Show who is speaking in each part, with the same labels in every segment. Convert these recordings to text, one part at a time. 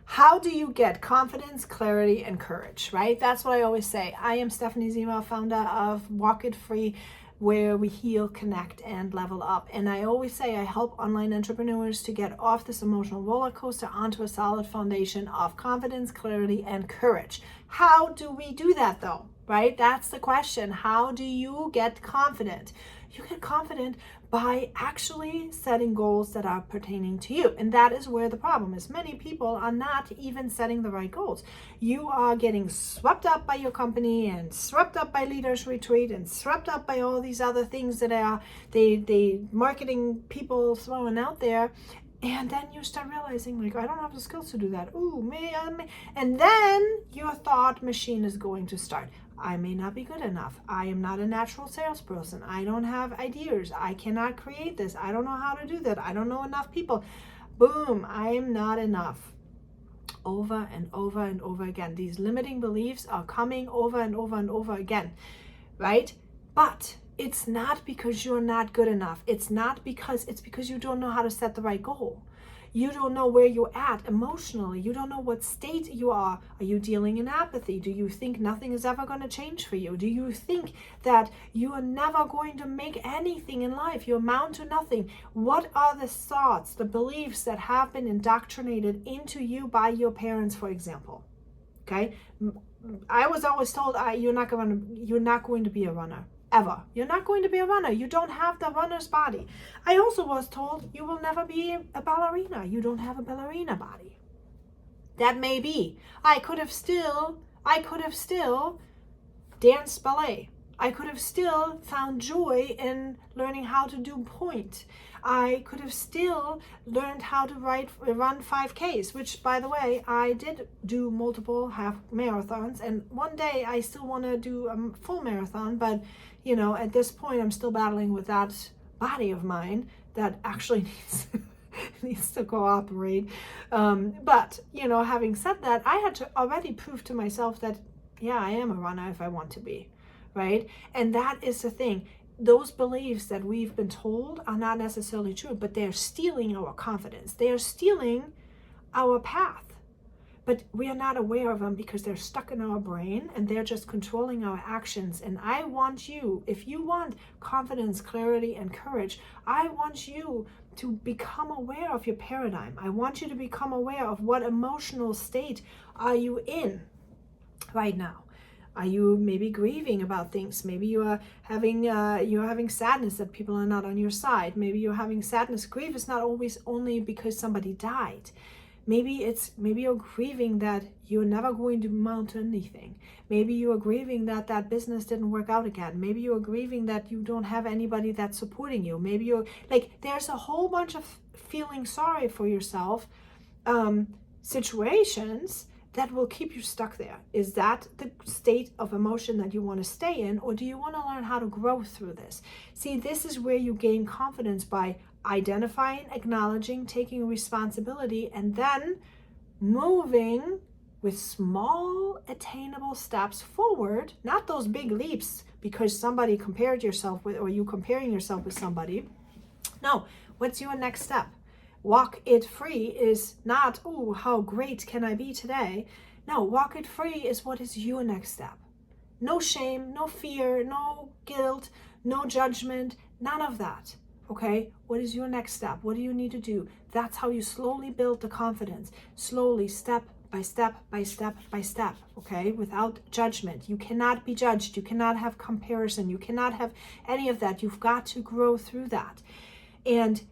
Speaker 1: How do you get confidence, clarity, and courage, right? That's what I always say. I am Stephanie Zima, founder of Walk It Free, where we heal, connect, and level up. And I always say I help online entrepreneurs to get off this emotional roller coaster onto a solid foundation of confidence, clarity, and courage. How do we do that though, right? That's the question. How do you get confident? You get confident by actually setting goals that are pertaining to you. And that is where the problem is. Many people are not even setting the right goals. You are getting swept up by your company and swept up by Leaders Retreat and swept up by all these other things that are the marketing people throwing out there. And then you start realizing, like, I don't have the skills to do that. Ooh, man. And then your thought machine is going to start. I may not be good enough. I am not a natural salesperson. I don't have ideas. I cannot create this. I don't know how to do that. I don't know enough people. Boom, I am not enough. Over and over and over again. These limiting beliefs are coming over and over and over again, right? But it's not because you're not good enough. It's because you don't know how to set the right goal. You don't know where you're at emotionally. You don't know what state you are. Are you dealing in apathy? Do you think nothing is ever going to change for you? Do you think that you are never going to make anything in life? You amount to nothing. What are the thoughts, the beliefs that have been indoctrinated into you by your parents, for example? Okay? I was always told you're not going to be a runner. Ever. You're not going to be a runner. You don't have the runner's body. I also was told you will never be a ballerina. You don't have a ballerina body. That may be. I could have still danced ballet. I could have still found joy in learning how to do point. I could have still learned how to run 5Ks, which, by the way, I did do multiple half marathons. And one day I still want to do a full marathon. But, you know, at this point, I'm still battling with that body of mine that actually needs to cooperate. But, you know, having said that, I had to already prove to myself that, yeah, I am a runner if I want to be. Right? And that is the thing. Those beliefs that we've been told are not necessarily true, but they're stealing our confidence. They are stealing our path. But we are not aware of them because they're stuck in our brain and they're just controlling our actions. And I want you, if you want confidence, clarity, and courage, I want you to become aware of your paradigm. I want you to become aware of what emotional state are you in right now. Are you maybe grieving about things? Maybe you are having sadness that people are not on your side. Maybe you're having sadness. Grief is not always only because somebody died. Maybe you're grieving that you're never going to amount to anything. Maybe you are grieving that that business didn't work out again. Maybe you are grieving that you don't have anybody that's supporting you. Maybe you're like, there's a whole bunch of feeling sorry for yourself situations that will keep you stuck there. Is that the state of emotion that you want to stay in, or do you want to learn how to grow through this? See, this is where you gain confidence by identifying, acknowledging, taking responsibility, and then moving with small attainable steps forward, not those big leaps because somebody compared yourself with, or you comparing yourself with somebody. No, what's your next step? Walk it free is not, oh, how great can I be today? No, walk it free is what is your next step. No shame, no fear, no guilt, no judgment, none of that. Okay, what is your next step? What do you need to do? That's how you slowly build the confidence. Slowly, step by step by step by step, okay, without judgment. You cannot be judged. You cannot have comparison. You cannot have any of that. You've got to grow through that. And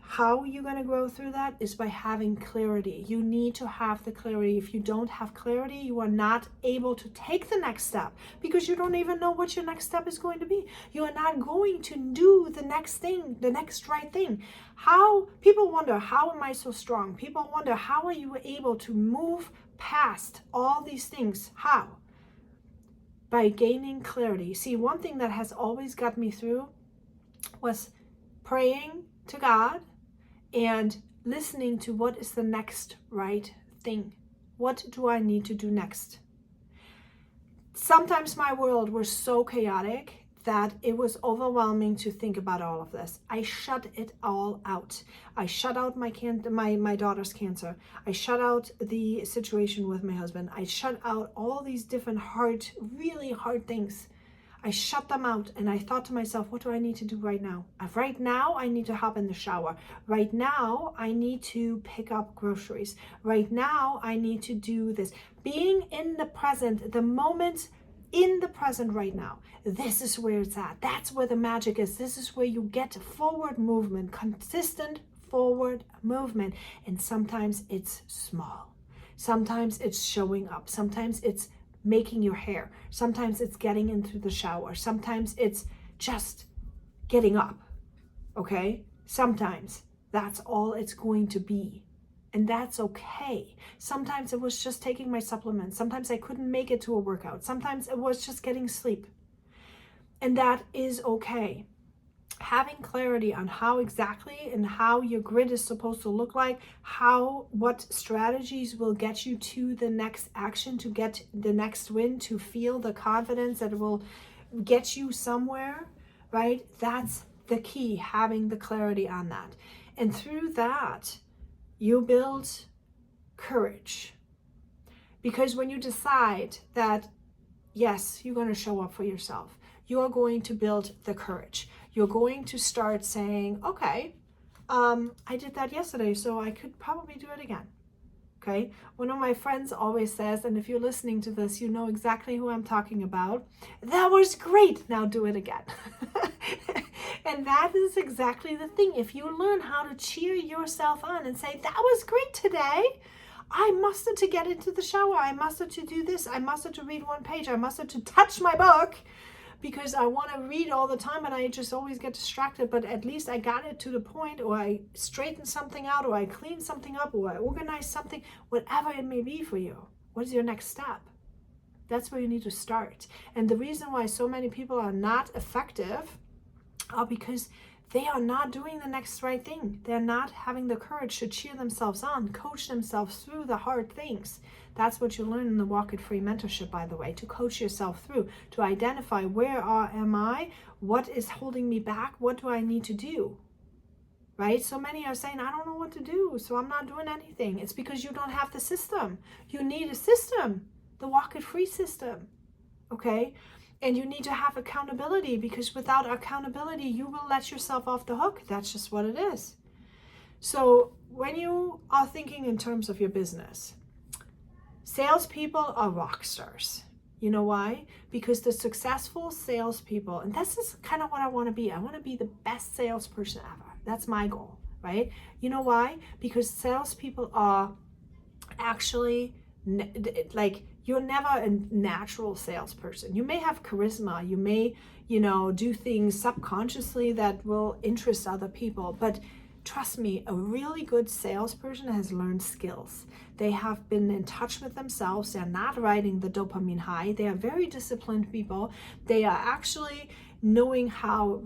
Speaker 1: how you're going to grow through that is by having clarity. You need to have the clarity. If you don't have clarity, you are not able to take the next step because you don't even know what your next step is going to be. You are not going to do the next thing, the next right thing. How people wonder, how am I so strong? People wonder, how are you able to move past all these things? How? By gaining clarity. See, one thing that has always got me through was praying to God and listening to what is the next right thing. What do I need to do next? Sometimes my world was so chaotic that it was overwhelming to think about all of this. I shut it all out. I shut out my daughter's cancer. I shut out the situation with my husband. I shut out all these different really hard things. I shut them out, and I thought to myself, what do I need to do right now? Right now, I need to hop in the shower. Right now, I need to pick up groceries. Right now, I need to do this. Being in the present, the moment in the present right now, this is where it's at. That's where the magic is. This is where you get forward movement, consistent forward movement. And sometimes it's small. Sometimes it's showing up. Sometimes it's making your hair. Sometimes it's getting into the shower. Sometimes it's just getting up, okay? Sometimes that's all it's going to be, and that's okay. Sometimes it was just taking my supplements. Sometimes I couldn't make it to a workout. Sometimes it was just getting sleep, and that is okay. Having clarity on how exactly and how your grid is supposed to look like, what strategies will get you to the next action, to get the next win, to feel the confidence that will get you somewhere, right? That's the key, having the clarity on that. And through that, you build courage. Because when you decide that, yes, you're going to show up for yourself, you're going to build the courage. You're going to start saying, okay, I did that yesterday, so I could probably do it again. Okay. One of my friends always says, and if you're listening to this, you know exactly who I'm talking about. That was great. Now do it again. And that is exactly the thing. If you learn how to cheer yourself on and say, that was great today. I mustered to get into the shower. I mustered to do this. I mustered to read one page. I mustered to touch my book, because I want to read all the time and I just always get distracted. But at least I got it to the point, or I straightened something out, or I cleaned something up, or I organized something, whatever it may be for you. What is your next step? That's where you need to start. And the reason why so many people are not effective are because they are not doing the next right thing. They're not having the courage to cheer themselves on, coach themselves through the hard things. That's what you learn in the Walk It Free mentorship, by the way, to coach yourself through, to identify am I, what is holding me back, what do I need to do, right? So many are saying, I don't know what to do, so I'm not doing anything. It's because you don't have the system. You need a system, the Walk It Free system, okay? And you need to have accountability, because without accountability, you will let yourself off the hook. That's just what it is. So when you are thinking in terms of your business, salespeople are rock stars. You know why? Because the successful salespeople, and this is kind of what I want to be. I want to be the best salesperson ever. That's my goal, right? You know why? Because salespeople are actually you're never a natural salesperson. You may have charisma. You may, do things subconsciously that will interest other people. But trust me, a really good salesperson has learned skills. They have been in touch with themselves. They're not riding the dopamine high. They are very disciplined people. They are actually knowing how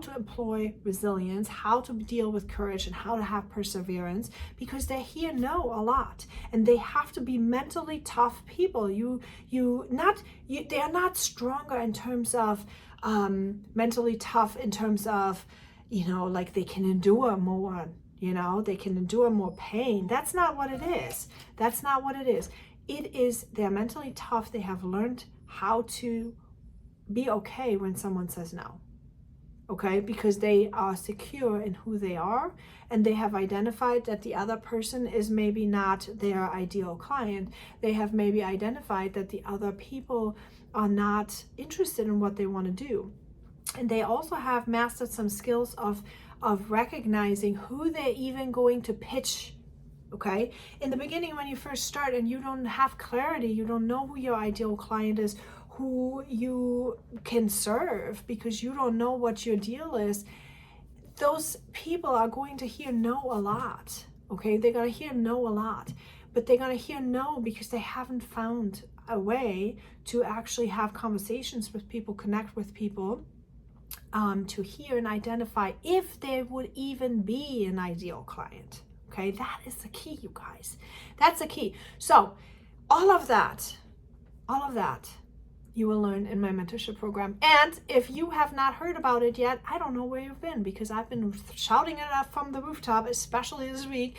Speaker 1: to employ resilience, how to deal with courage, and how to have perseverance, because they know a lot, and they have to be mentally tough people. They are not stronger in terms of mentally tough in terms of they can endure more. They can endure more pain. That's not what it is. That's not what it is. It is they're mentally tough. They have learned how to be okay when someone says no, okay? Because they are secure in who they are, and they have identified that the other person is maybe not their ideal client. They have maybe identified that the other people are not interested in what they want to do. And they also have mastered some skills of recognizing who they're even going to pitch. Okay, in the beginning, when you first start and you don't have clarity, you don't know who your ideal client is, who you can serve, because you don't know what your deal is. Those people are going to hear no a lot. Okay, they're going to hear no a lot, but they're going to hear no because they haven't found a way to actually have conversations with people, connect with people, to hear and identify if there would even be an ideal client. Okay, that is the key, you guys. That's the key. So all of that you will learn in my mentorship program. And if you have not heard about it yet, I don't know where you've been, because I've been shouting it up from the rooftop, especially this week.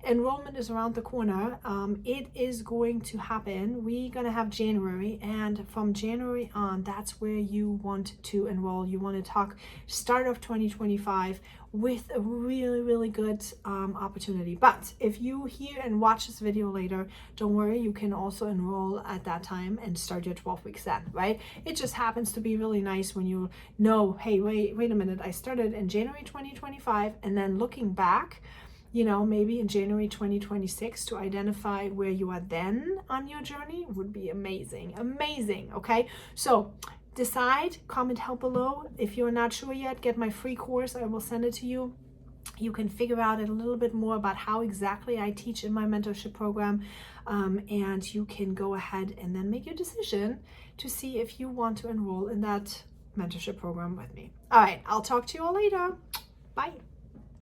Speaker 1: Enrollment is around the corner. It is going to happen. We're going to have January, and from January on, that's where you want to enroll. You want to talk start of 2025 with a really, really good opportunity. But if you hear and watch this video later, don't worry, you can also enroll at that time and start your 12 weeks then, right? It just happens to be really nice when you know, hey, wait a minute, I started in January 2025, and then looking back, you know, maybe in January 2026 to identify where you are then on your journey would be amazing. Amazing. Okay. So decide, comment help below. If you're not sure yet, get my free course. I will send it to you. You can figure out a little bit more about how exactly I teach in my mentorship program. And you can go ahead and then make your decision to see if you want to enroll in that mentorship program with me. All right. I'll talk to you all later. Bye.